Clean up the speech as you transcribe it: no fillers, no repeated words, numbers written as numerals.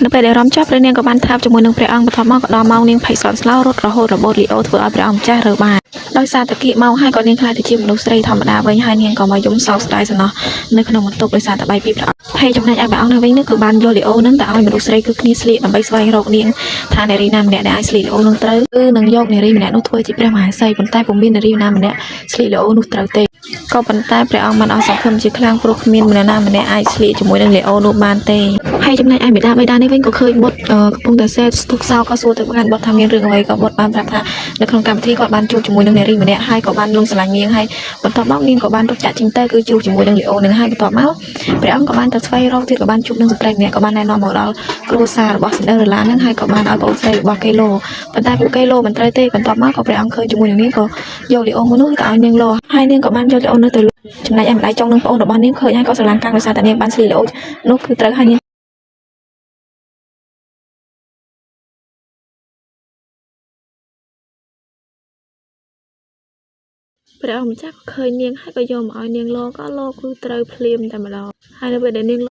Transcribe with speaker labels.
Speaker 1: នៅពេលដែលរំចាប់ព្រះនាងក៏បានថាបជាមួយនឹងព្រះអង្គបន្ទាប់មកក៏ដល់ម៉ោងនាងភ័យស្លន់ស្លោរត់រហូតរបូតលីអូធ្វើឲ្យព្រះអង្គម្ចាស់រើបានដោយសារតែគៀកមកហើយក៏នាងខ្លាចទៅជាមនុស្សស្រីធម្មតាវិញហើយនាងក៏មកយំសោកស្ដាយសំណោះនៅក្នុងបន្ទប់ដោយសារតែបាយពីព្រះអង្គហើយចំណែកឯព្រះអង្គនៅវិញនោះគឺបានយកលីអូនឹងទៅឲ្យមនុស្សស្រីគឺគ្នាស្លៀកដើម្បីស្វែងរកនាងថានារីណាម្នាក់ដែលអាចស្លៀកលីអូនឹងត្រូវគឺនឹងយកនារីម្នាក់នោះធ្វើជាព្រះមហាក្សត្រប៉ុន្តែពុំមាននារីណាម្នាក់ស្លៀកលីអូនោះត្រូវទេក៏ប៉ុន្តែព្រះអង្គបានអស់សង្ឃឹមជាខ្លាំងព្រោះគ្មាននរណាម្នាក់អាចស្លៀកជាមួយនឹងលីអូនោះបានទេហើយចំណែកឯបិតាបិតានេះវិញក៏ឃើញបុត្រកំពុងតែសេស្ទុកសោក៏សួរទៅបានបុត្រថាមានរឿងអ្វីក៏បុត្របានប្រាប់ថានៅក្នុងកម្មវិធីគាត់បានជួបជាមួយនឹងនារីម្នាក់ហើយក៏បានលងស្រឡាញ់នាងហើយបន្ទាប់មកនាងក៏បានរត់ចាក់ចេញទៅគឺជួបជាមួយនឹងលីអូនឹងហើយបន្ទាប់មកព្រះអង្គក៏បានទៅស្វែងរកទៀតក៏បានជួបនឹងស្ត្រីម្នាក់ក៏បានណែនាំមកដល់គ្រួសាររបស់សិនដេរ៉េឡានឹងហើយក៏បានឲ្យប្អូនស្រីរបស់កេឡូប៉ុន្តែពួកកេឡូមិនត្រូវទេបន្ទាប់មកក៏ព្រះអង្គឃើញជាមួយនឹងនាងក៏យកលីអូមួយនោះទៅឲ្យនាងលោហើយនាងក៏បានយកលីអូនោះទៅចំណែកឯម្ដាយចុងនឹងប្អូនរបស់នាងឃើញហើយក៏ស្រឡាញ់កាំងដោយសារតែនាងបានស្លៀកលីអូនោះគឺត្រូវហើយនាងព្រះអង្គម្ចាស់ក៏ឃើញនាងហើយក៏យកមកឲ្យនាងលោក៏លោគឺត្រូវភ្លាមតែម្ដងហើយនៅពេលដែលនាង